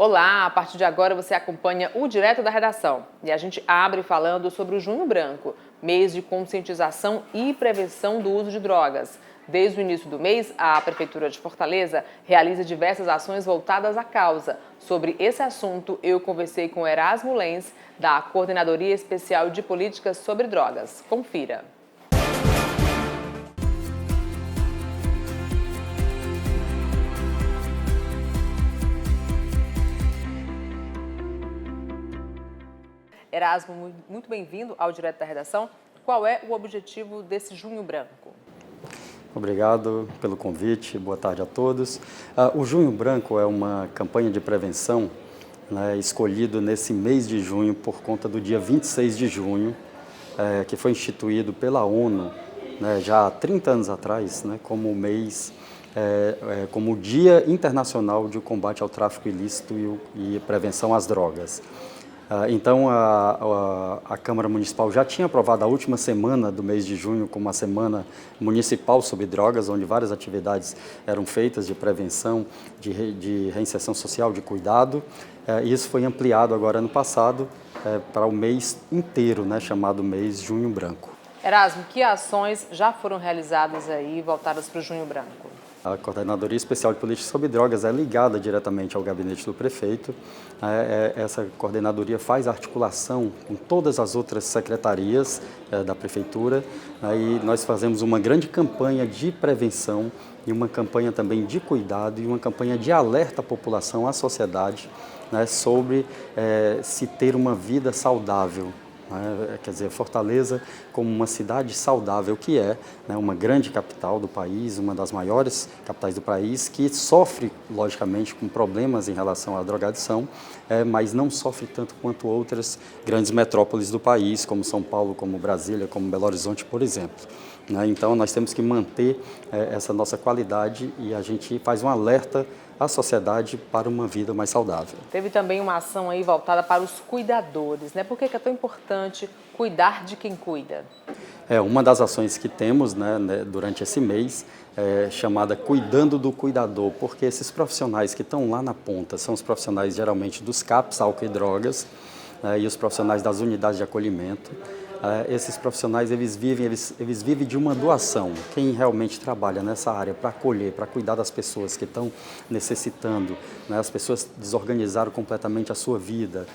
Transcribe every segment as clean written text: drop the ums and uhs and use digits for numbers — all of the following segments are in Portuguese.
Olá, a partir de agora você acompanha o Direto da Redação. E a gente abre falando sobre o Junho Branco, mês de conscientização e prevenção do uso de drogas. Desde o início do mês, a Prefeitura de Fortaleza realiza diversas ações voltadas à causa. Sobre esse assunto, eu conversei com Erasmo Lenz, da Coordenadoria Especial de Políticas sobre Drogas. Confira. Erasmo, muito bem-vindo ao Direto da Redação. Qual é o objetivo desse Junho Branco? Obrigado pelo convite, boa tarde a todos. O Junho Branco é uma campanha de prevenção, escolhido nesse mês de junho por conta do dia 26 de junho, que foi instituído pela ONU já há 30 anos atrás, como o mês, como o Dia Internacional de Combate ao Tráfico Ilícito e Prevenção às Drogas. Então, a Câmara Municipal já tinha aprovado a última semana do mês de junho como uma semana municipal sobre drogas, onde várias atividades eram feitas de prevenção, de reinserção social, de cuidado. Isso foi ampliado agora ano passado para o mês inteiro, chamado mês Junho Branco. Erasmo, que ações já foram realizadas aí voltadas para o Junho Branco? A Coordenadoria Especial de Políticas sobre Drogas é ligada diretamente ao gabinete do prefeito. Essa coordenadoria faz articulação com todas as outras secretarias da prefeitura, e nós fazemos uma grande campanha de prevenção e uma campanha também de cuidado e uma campanha de alerta à população, à sociedade, sobre se ter uma vida saudável. Quer dizer, Fortaleza como uma cidade saudável que é, uma grande capital do país, uma das maiores capitais do país, que sofre, logicamente, com problemas em relação à drogadição, mas não sofre tanto quanto outras grandes metrópoles do país, como São Paulo, como Brasília, como Belo Horizonte, por exemplo. Então, nós temos que manter essa nossa qualidade e a gente faz um alerta à sociedade para uma vida mais saudável. Teve também uma ação aí voltada para os cuidadores, Por que é tão importante cuidar de quem cuida? Uma das ações que temos durante esse mês é chamada Cuidando do Cuidador, porque esses profissionais que estão lá na ponta são os profissionais geralmente dos CAPs, álcool e drogas, e os profissionais das unidades de acolhimento. Esses profissionais eles vivem de uma doação. Quem realmente trabalha nessa área para acolher, para cuidar das pessoas que estão necessitando, as pessoas desorganizaram completamente a sua vida,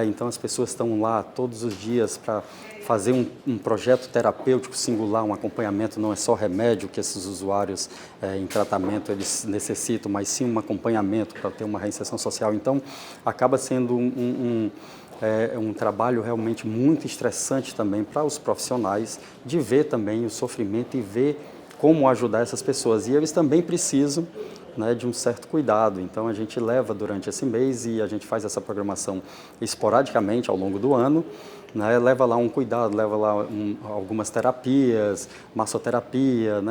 então as pessoas estão lá todos os dias para fazer um projeto terapêutico singular, um acompanhamento, não é só remédio que esses usuários em tratamento eles necessitam, mas sim um acompanhamento para ter uma reinserção social. Então acaba sendo um trabalho realmente muito estressante também para os profissionais de ver também o sofrimento e ver como ajudar essas pessoas. E eles também precisam de um certo cuidado. Então a gente leva durante esse mês e a gente faz essa programação esporadicamente ao longo do ano. Leva lá um cuidado, leva lá algumas terapias, massoterapia,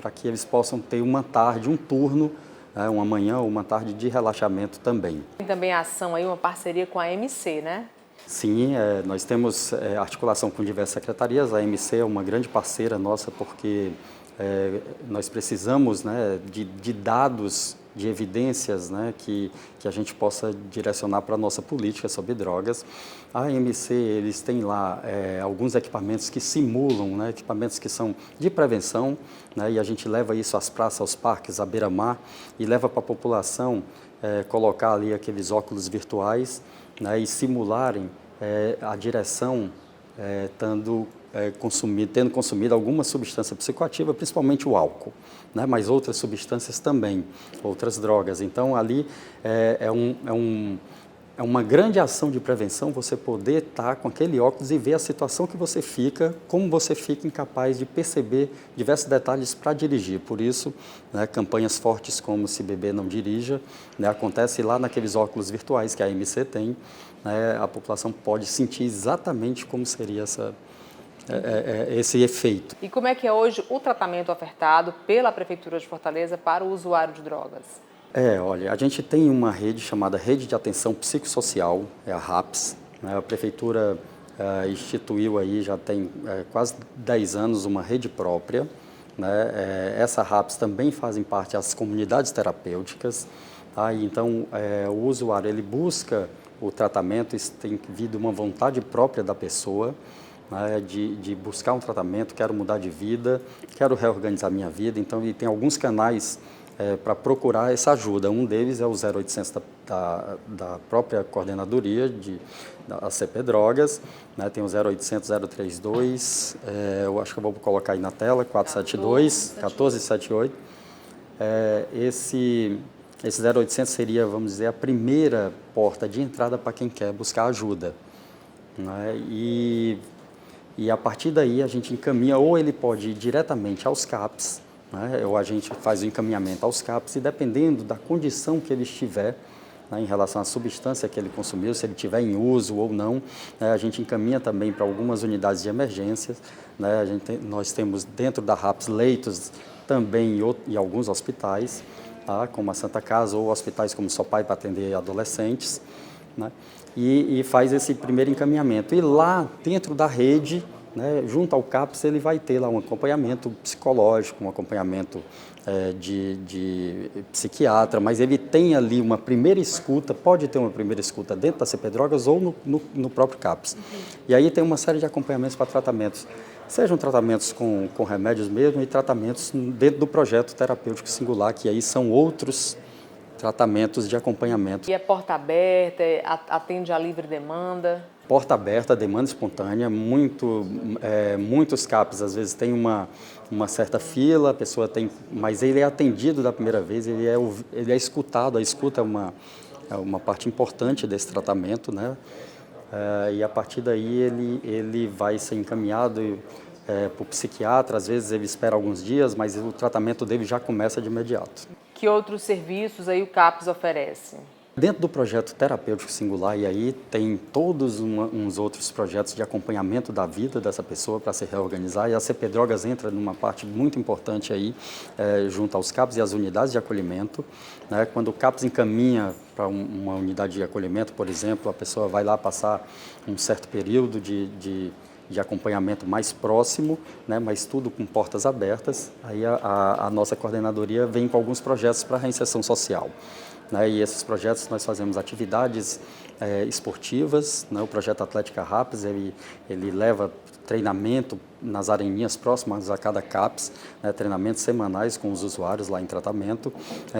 para que eles possam ter uma tarde, um turno, uma manhã ou uma tarde de relaxamento também. Tem também a ação aí, uma parceria com a MC, Sim, nós temos articulação com diversas secretarias. A MC é uma grande parceira nossa porque nós precisamos de dados, de evidências que a gente possa direcionar para a nossa política sobre drogas. A MC, eles têm lá alguns equipamentos que simulam, equipamentos que são de prevenção, e a gente leva isso às praças, aos parques, à beira-mar, e leva para a população colocar ali aqueles óculos virtuais e simularem a direção tendo consumido alguma substância psicoativa, principalmente o álcool, mas outras substâncias também, outras drogas. Então, ali é uma grande ação de prevenção você poder estar com aquele óculos e ver a situação que você fica, como você fica incapaz de perceber diversos detalhes para dirigir. Por isso, campanhas fortes como Se Beber Não Dirija, acontece lá naqueles óculos virtuais que a MC tem, a população pode sentir exatamente como seria esse efeito. E como é que é hoje o tratamento ofertado pela Prefeitura de Fortaleza para o usuário de drogas? Olha, a gente tem uma rede chamada Rede de Atenção Psicossocial, a RAPS. A Prefeitura instituiu aí, já tem quase 10 anos, uma rede própria. Essa RAPS também fazem parte das comunidades terapêuticas. Tá? Então, o usuário ele busca o tratamento, isso tem vindo uma vontade própria da pessoa, né, de buscar um tratamento, quero mudar de vida, quero reorganizar minha vida. Então, ele tem alguns canais para procurar essa ajuda. Um deles é o 0800 da própria coordenadoria da ACP Drogas, né, tem o 0800 032, eu acho que eu vou colocar aí na tela, 472 1478. Esse 0800 seria, vamos dizer, a primeira porta de entrada para quem quer buscar ajuda, né? E a partir daí a gente encaminha, ou ele pode ir diretamente aos CAPs, né? Ou a gente faz o encaminhamento aos CAPs, e dependendo da condição que ele estiver, né, em relação à substância que ele consumiu, se ele tiver em uso ou não, né, a gente encaminha também para algumas unidades de emergência, né? Nós temos dentro da RAPS leitos também em alguns hospitais, tá, como a Santa Casa, ou hospitais como Sopai para atender adolescentes, né, e faz esse primeiro encaminhamento. E lá dentro da rede, né, junto ao CAPS, ele vai ter lá um acompanhamento psicológico, um acompanhamento de psiquiatra, mas ele tem ali uma primeira escuta, pode ter uma primeira escuta dentro da CP Drogas ou no próprio CAPS. E aí tem uma série de acompanhamentos para tratamentos, sejam tratamentos com remédios mesmo e tratamentos dentro do projeto terapêutico singular, que aí são outros tratamentos de acompanhamento. E é porta aberta, atende à livre demanda? Porta aberta, demanda espontânea, muitos CAPs às vezes tem uma certa fila, a pessoa tem, mas ele é atendido da primeira vez, ele é escutado, a escuta é uma parte importante desse tratamento, né? E a partir daí ele vai ser encaminhado para o psiquiatra, às vezes ele espera alguns dias, mas o tratamento dele já começa de imediato. Que outros serviços aí o CAPS oferece? Dentro do projeto terapêutico singular, e aí tem todos uns outros projetos de acompanhamento da vida dessa pessoa para se reorganizar, e a CP Drogas entra numa parte muito importante aí, junto aos CAPs e às unidades de acolhimento, né? Quando o CAPS encaminha para uma unidade de acolhimento, por exemplo, a pessoa vai lá passar um certo período de acompanhamento mais próximo, né, mas tudo com portas abertas. Aí a nossa coordenadoria vem com alguns projetos para reinserção social, né, e esses projetos nós fazemos atividades esportivas, né, o projeto Atlética RAPS, ele leva treinamento nas areninhas próximas a cada CAPS, né, treinamentos semanais com os usuários lá em tratamento.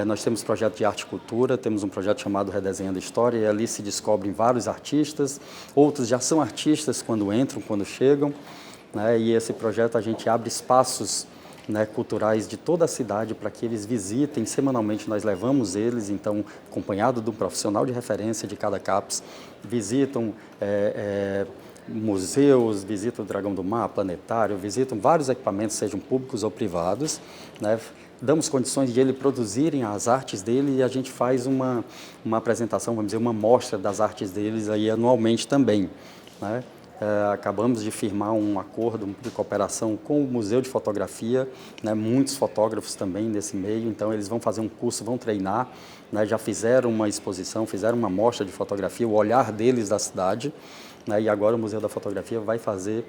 Nós temos projeto de arte e cultura, temos um projeto chamado Redesenhando História, e ali se descobrem vários artistas, outros já são artistas quando entram, quando chegam, né, e esse projeto a gente abre espaços, né, culturais de toda a cidade para que eles visitem. Semanalmente nós levamos eles, então, acompanhado de um profissional de referência de cada CAPS, visitam museus, visitam o Dragão do Mar, planetário, visitam vários equipamentos, sejam públicos ou privados, né? Damos condições de ele produzirem as artes dele, e a gente faz uma apresentação, vamos dizer, uma mostra das artes deles aí anualmente também, né? Acabamos de firmar um acordo de cooperação com o Museu de Fotografia, né, muitos fotógrafos também nesse meio, então eles vão fazer um curso, vão treinar, né, já fizeram uma exposição, fizeram uma mostra de fotografia, o olhar deles da cidade, né, e agora o Museu da Fotografia vai fazer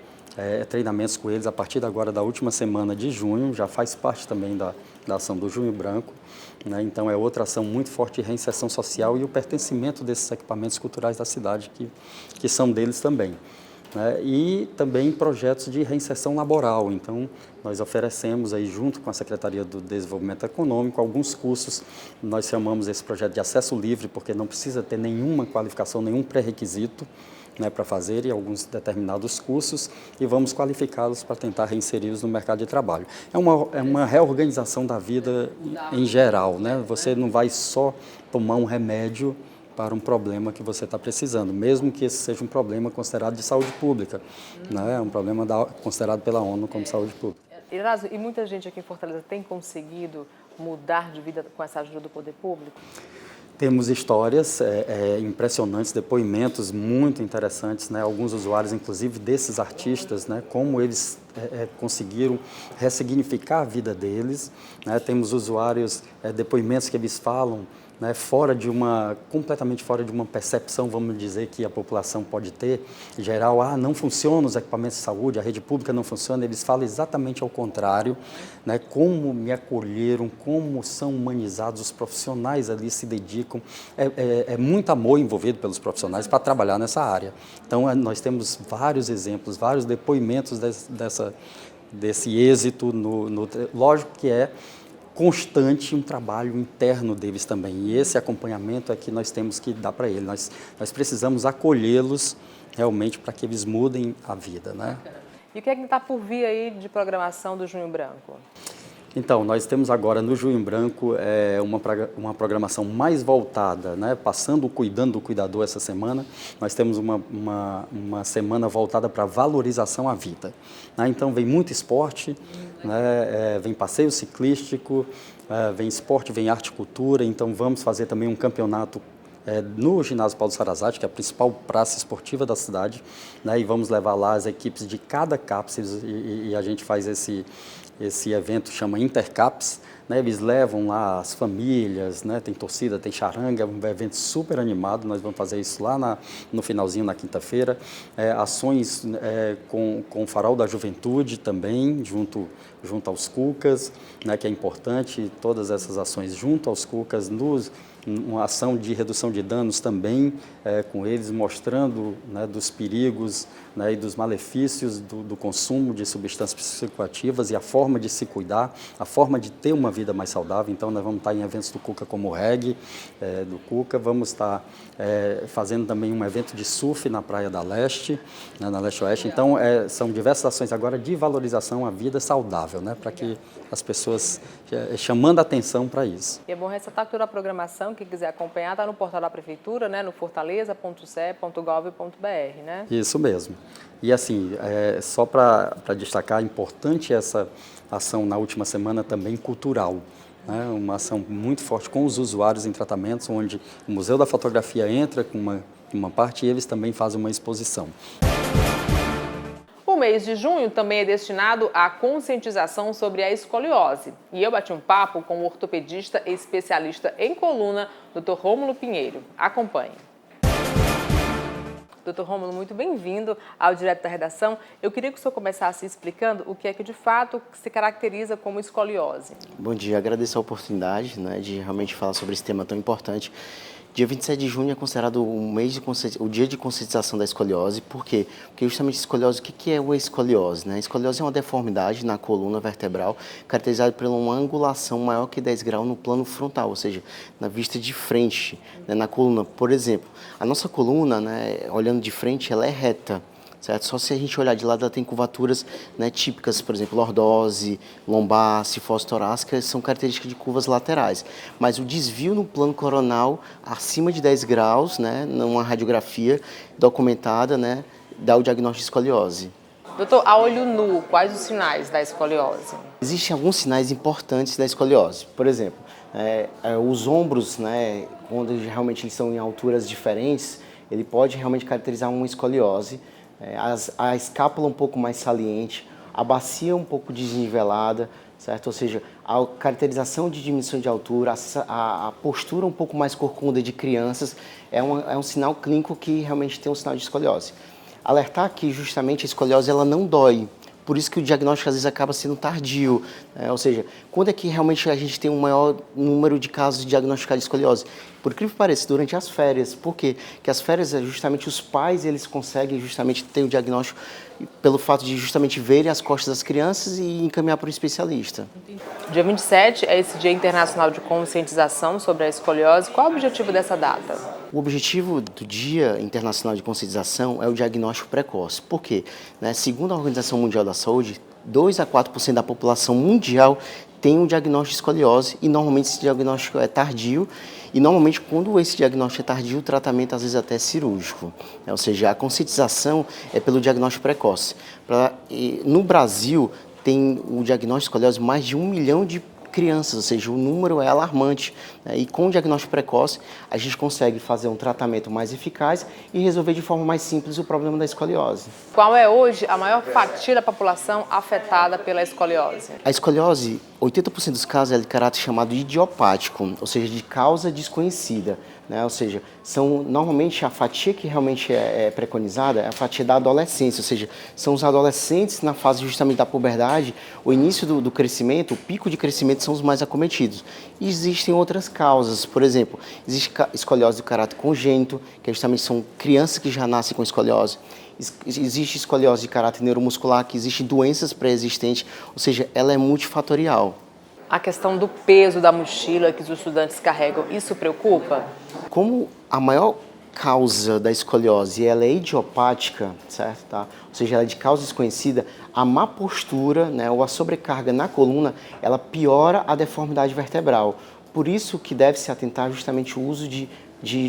treinamentos com eles a partir da última semana de junho, já faz parte também da ação do Junho Branco, né, então é outra ação muito forte de reinserção social e o pertencimento desses equipamentos culturais da cidade que são deles também. E também projetos de reinserção laboral. Então, nós oferecemos aí, junto com a Secretaria do Desenvolvimento Econômico, alguns cursos. Nós chamamos esse projeto de acesso livre, porque não precisa ter nenhuma qualificação, nenhum pré-requisito, né, para fazer alguns determinados cursos, e vamos qualificá-los para tentar reinseri-los no mercado de trabalho. É uma reorganização da vida em geral, né? Você não vai só tomar um remédio para um problema que você está precisando, mesmo que esse seja um problema considerado de saúde pública, né? É um problema considerado pela ONU como saúde pública. Eraso, e muita gente aqui em Fortaleza tem conseguido mudar de vida com essa ajuda do poder público? Temos histórias impressionantes, depoimentos muito interessantes, né? Alguns usuários, inclusive desses artistas, né? Como eles conseguiram ressignificar a vida deles, né? Temos usuários, depoimentos que eles falam né, completamente fora de uma percepção, vamos dizer, que a população pode ter, em geral, não funcionam os equipamentos de saúde, a rede pública não funciona, eles falam exatamente ao contrário, né, como me acolheram, como são humanizados, os profissionais ali se dedicam, é muito amor envolvido pelos profissionais para trabalhar nessa área. Então, nós temos vários exemplos, vários depoimentos desse êxito, lógico que é constante um trabalho interno deles também, e esse acompanhamento é que nós temos que dar para eles, nós precisamos acolhê-los realmente para que eles mudem a vida, né? E o que é que está por vir aí de programação do Junho Branco? Então, nós temos agora no Junho Branco uma programação mais voltada, né, passando o Cuidando do Cuidador essa semana, nós temos uma semana voltada para valorização à vida, né? Então, vem muito esporte, né, vem passeio ciclístico, vem esporte, vem arte e cultura, então vamos fazer também um campeonato no ginásio Paulo Sarazate, que é a principal praça esportiva da cidade, né, e vamos levar lá as equipes de cada CAPS e a gente faz esse evento, chama Intercaps, né, eles levam lá as famílias, né, tem torcida, tem charanga, é um evento super animado, nós vamos fazer isso lá no finalzinho, na quinta-feira, ações com o Farol da Juventude também, junto aos Cucas, né, que é importante, todas essas ações junto aos Cucas, uma ação de redução de danos também com eles, mostrando, né, dos perigos, né, e dos malefícios do consumo de substâncias psicoativas e a forma de se cuidar, a forma de ter uma vida mais saudável. Então, nós vamos estar em eventos do Cuca como o REG, do Cuca, vamos estar fazendo também um evento de surf na Praia da Leste, né, na Leste-Oeste. Então, são diversas ações agora de valorização à vida saudável, né, para que as pessoas, chamando a atenção para isso. E é bom ressaltar que toda a programação, quem quiser acompanhar, está no portal da Prefeitura, né, no fortaleza.ce.gov.br, né? Isso mesmo. E assim, só para destacar, é importante essa ação na última semana também cultural, né? Uma ação muito forte com os usuários em tratamentos, onde o Museu da Fotografia entra com uma parte e eles também fazem uma exposição. O mês de junho também é destinado à conscientização sobre a escoliose. E eu bati um papo com o ortopedista e especialista em coluna, Dr. Rômulo Pinheiro. Acompanhe. Dr. Rômulo, muito bem-vindo ao Direto da Redação. Eu queria que o senhor começasse explicando o que é que de fato se caracteriza como escoliose. Bom dia, agradeço a oportunidade, né, de realmente falar sobre esse tema tão importante. Dia 27 de junho é considerado o dia de conscientização da escoliose. Por quê? Porque justamente a escoliose, o que é uma escoliose? Né? A escoliose é uma deformidade na coluna vertebral, caracterizada por uma angulação maior que 10 graus no plano frontal, ou seja, na vista de frente, né, na coluna. Por exemplo, a nossa coluna, né, olhando de frente, ela é reta. Certo? Só se a gente olhar de lado, ela tem curvaturas, né, típicas, por exemplo, lordose, lombar, cifose torácica, são características de curvas laterais. Mas o desvio no plano coronal, acima de 10 graus, né, numa radiografia documentada, né, dá o diagnóstico de escoliose. Doutor, a olho nu, quais os sinais da escoliose? Existem alguns sinais importantes da escoliose. Por exemplo, os ombros, né, quando realmente eles estão em alturas diferentes, ele pode realmente caracterizar uma escoliose. A escápula um pouco mais saliente, a bacia um pouco desnivelada, certo? Ou seja, a caracterização de diminuição de altura, a postura um pouco mais corcunda de crianças é um sinal clínico que realmente tem um sinal de escoliose. Alertar que justamente a escoliose ela não dói, por isso que o diagnóstico às vezes acaba sendo tardio, ou seja, quando é que realmente a gente tem um maior número de casos diagnosticados de escoliose? Por incrível que pareça, durante as férias. Por quê? Porque as férias, justamente os pais, eles conseguem justamente ter o diagnóstico pelo fato de justamente verem as costas das crianças e encaminhar para um especialista. Dia 27 é esse Dia Internacional de Conscientização sobre a Escoliose. Qual é o objetivo dessa data? O objetivo do Dia Internacional de Conscientização é o diagnóstico precoce. Por quê? Segundo a Organização Mundial da Saúde, 2 a 4% da população mundial tem um diagnóstico de escoliose e normalmente esse diagnóstico é tardio e normalmente quando esse diagnóstico é tardio, o tratamento às vezes até é cirúrgico. Ou seja, a conscientização é pelo diagnóstico precoce. No Brasil tem o diagnóstico de escoliose mais de 1 milhão de crianças, ou seja, o número é alarmante. E com o diagnóstico precoce, a gente consegue fazer um tratamento mais eficaz e resolver de forma mais simples o problema da escoliose. Qual é hoje a maior fatia da população afetada pela escoliose? A escoliose, 80% dos casos é de caráter chamado idiopático, ou seja, de causa desconhecida, né? Ou seja, são normalmente a fatia que realmente é preconizada é a fatia da adolescência, ou seja, são os adolescentes na fase justamente da puberdade, o início do crescimento, o pico de crescimento são os mais acometidos. E existem outras causas, por exemplo, existe escoliose de caráter congênito, que justamente são crianças que já nascem com escoliose. Existe escoliose de caráter neuromuscular, que existem doenças pré-existentes, ou seja, ela é multifatorial. A questão do peso da mochila que os estudantes carregam, isso preocupa? Como a maior causa da escoliose ela é idiopática, certo? Tá? Ou seja, ela é de causa desconhecida, a má postura, né, ou a sobrecarga na coluna, ela piora a deformidade vertebral. Por isso que deve se atentar justamente o uso de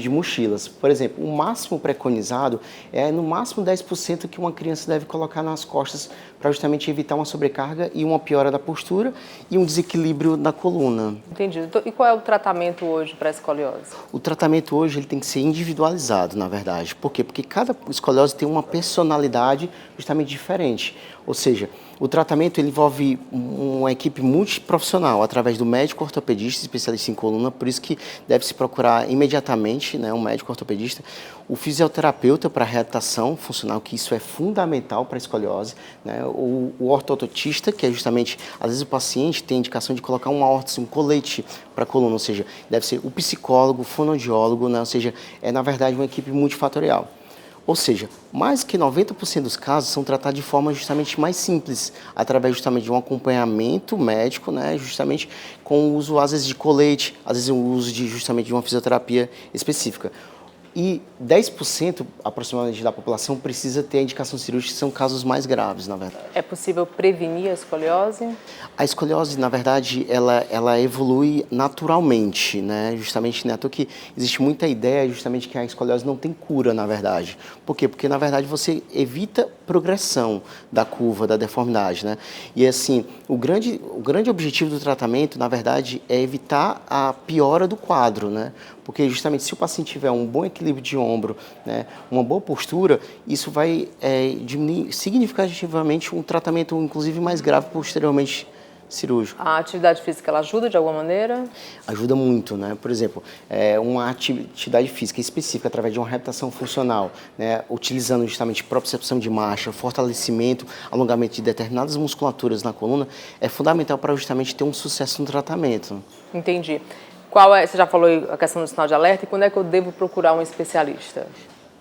mochilas. Por exemplo, o máximo preconizado é no máximo 10% que uma criança deve colocar nas costas para justamente evitar uma sobrecarga e uma piora da postura e um desequilíbrio da coluna. Entendi. E qual é o tratamento hoje para a escoliose? O tratamento hoje ele tem que ser individualizado, na verdade. Por quê? Porque cada escoliose tem uma personalidade justamente diferente. Ou seja, o tratamento ele envolve uma equipe multiprofissional, através do médico ortopedista, especialista em coluna, por isso que deve-se procurar imediatamente, né, um médico ortopedista, o fisioterapeuta para readaptação funcional, que isso é fundamental para a escoliose, né, o ortototista, que é justamente, às vezes o paciente tem indicação de colocar uma órtese, um colete para a coluna, ou seja, deve ser o psicólogo, o fonoaudiólogo, né, ou seja, é na verdade uma equipe multifatorial. Ou seja, mais que 90% dos casos são tratados de forma justamente mais simples, através justamente de um acompanhamento médico, né, justamente com o uso, às vezes, de colete, às vezes o uso justamente de uma fisioterapia específica. E 10% aproximadamente da população precisa ter a indicação cirúrgica, que são casos mais graves, na verdade. É possível prevenir a escoliose? A escoliose, na verdade, ela evolui naturalmente, né? Justamente, né? Que existe muita ideia justamente que a escoliose não tem cura, na verdade. Por quê? Porque, na verdade, você evita progressão da curva, da deformidade, né? E, assim, o grande objetivo do tratamento, na verdade, é evitar a piora do quadro, né? Porque, justamente, se o paciente tiver um bom equilíbrio de ombro, né, uma boa postura, isso vai diminuir significativamente um tratamento, inclusive, mais grave posteriormente cirúrgico. A atividade física, ela ajuda de alguma maneira? Ajuda muito, né? Por exemplo, uma atividade física específica através de uma reabilitação funcional, né, utilizando justamente propriocepção de marcha, fortalecimento, alongamento de determinadas musculaturas na coluna, é fundamental para justamente ter um sucesso no tratamento. Entendi. Você já falou a questão do sinal de alerta, e quando é que eu devo procurar um especialista?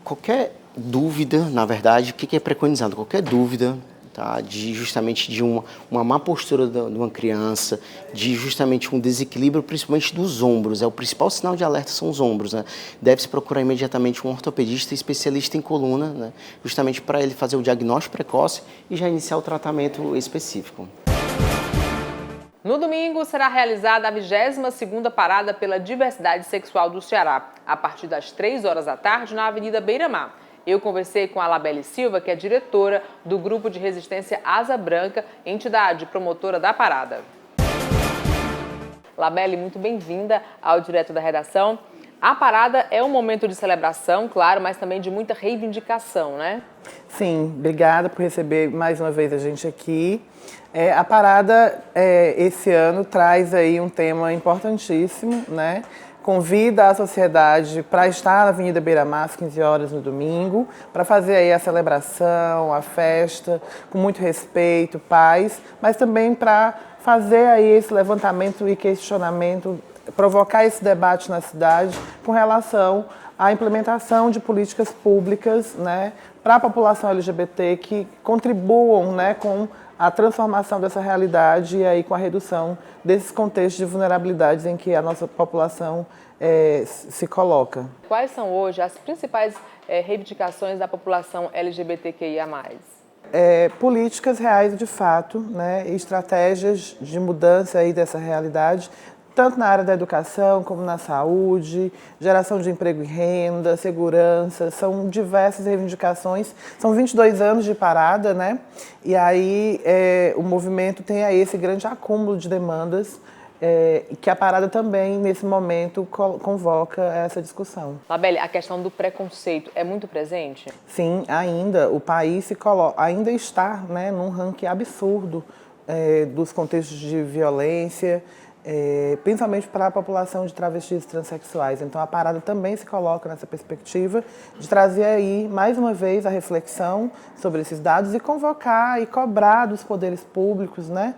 Qualquer dúvida, na verdade, o que é preconizado? Qualquer dúvida, tá, justamente de uma má postura de uma criança, de justamente um desequilíbrio, principalmente dos ombros. O principal sinal de alerta são os ombros, né? Deve-se procurar imediatamente um ortopedista especialista em coluna, né? Justamente para ele fazer o diagnóstico precoce e já iniciar o tratamento específico. No domingo será realizada a 22ª Parada pela Diversidade Sexual do Ceará, a partir das 3 horas da tarde na Avenida Beira-Mar. Eu conversei com a Labelle Silva, que é diretora do Grupo de Resistência Asa Branca, entidade promotora da parada. Labelle, muito bem-vinda ao Direto da Redação. A parada é um momento de celebração, claro, mas também de muita reivindicação, né? Sim, obrigada por receber mais uma vez a gente aqui. A parada, esse ano, traz aí um tema importantíssimo, né? Convida a sociedade para estar na Avenida Beira-Mar às 15 horas no domingo, para fazer aí a celebração, a festa, com muito respeito, paz, mas também para fazer aí esse levantamento e questionamento, provocar esse debate na cidade com relação à implementação de políticas públicas, né, para a população LGBT que contribuam, né, com a transformação dessa realidade e aí com a redução desses contextos de vulnerabilidades em que a nossa população se coloca. Quais são hoje as principais reivindicações da população LGBTQIA+. Políticas reais de fato, né, e estratégias de mudança aí dessa realidade, tanto na área da educação como na saúde, geração de emprego e renda, segurança, são diversas reivindicações. São 22 anos de parada, né? E aí o movimento tem aí esse grande acúmulo de demandas que a parada também, nesse momento, convoca essa discussão. Labelle, a questão do preconceito é muito presente? Sim, ainda. O país ainda está, né, num ranking absurdo dos contextos de violência, principalmente para a população de travestis e transexuais. Então a parada também se coloca nessa perspectiva de trazer aí, mais uma vez, a reflexão sobre esses dados e convocar e cobrar dos poderes públicos, né,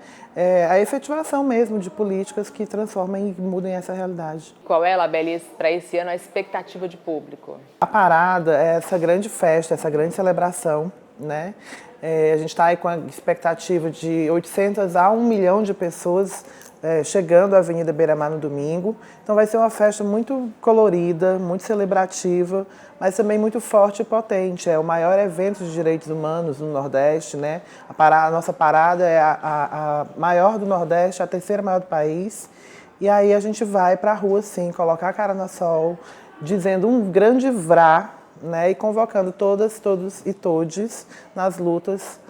a efetivação mesmo de políticas que transformem e mudem essa realidade. Qual é, Labelle, para esse ano a expectativa de público? A parada é essa grande festa, essa grande celebração, né? A gente está aí com a expectativa de 800 a 1 milhão de pessoas chegando à Avenida Beira-Mar no domingo. Então vai ser uma festa muito colorida, muito celebrativa, mas também muito forte e potente. É o maior evento de direitos humanos no Nordeste, né? A nossa parada é a maior do Nordeste, a terceira maior do país. E aí a gente vai para a rua, sim, colocar a cara no sol, dizendo um grande vrá, né, e convocando todas, todos e todes nas lutas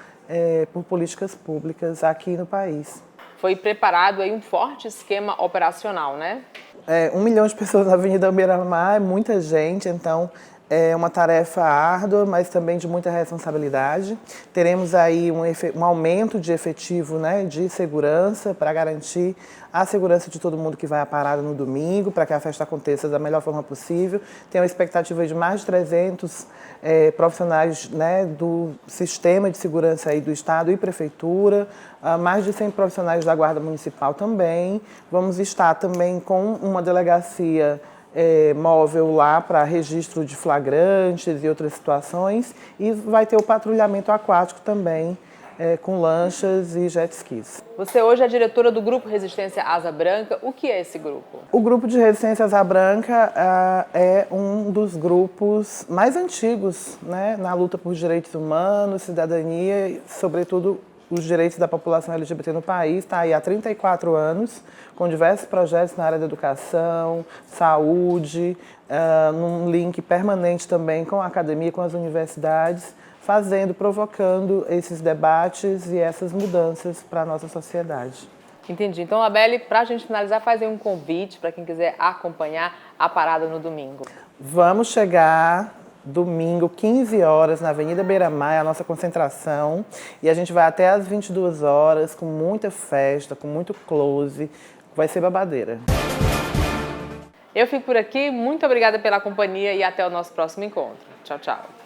por políticas públicas aqui no país. Foi preparado aí um forte esquema operacional, né? 1 milhão de pessoas na Avenida Beira-Mar é muita gente, então é uma tarefa árdua, mas também de muita responsabilidade. Teremos aí um aumento de efetivo, né, de segurança para garantir a segurança de todo mundo que vai à parada no domingo, para que a festa aconteça da melhor forma possível. Tem uma expectativa de mais de 300 profissionais, né, do sistema de segurança aí do Estado e Prefeitura, mais de 100 profissionais da Guarda Municipal também. Vamos estar também com uma delegacia móvel lá para registro de flagrantes e outras situações, e vai ter o patrulhamento aquático também, com lanchas e jet skis. Você hoje é diretora do Grupo Resistência Asa Branca. O que é esse grupo? O Grupo de Resistência Asa Branca é um dos grupos mais antigos, né, na luta por direitos humanos, cidadania e, sobretudo, os direitos da população LGBT no país. Está aí há 34 anos, com diversos projetos na área da educação, saúde, num link permanente também com a academia, com as universidades, provocando esses debates e essas mudanças para a nossa sociedade. Entendi. Então, Labelle, para a gente finalizar, faz aí um convite para quem quiser acompanhar a parada no domingo. Vamos chegar domingo, 15 horas, na Avenida Beira-Mar, é a nossa concentração. E a gente vai até às 22 horas, com muita festa, com muito close. Vai ser babadeira. Eu fico por aqui. Muito obrigada pela companhia e até o nosso próximo encontro. Tchau, tchau.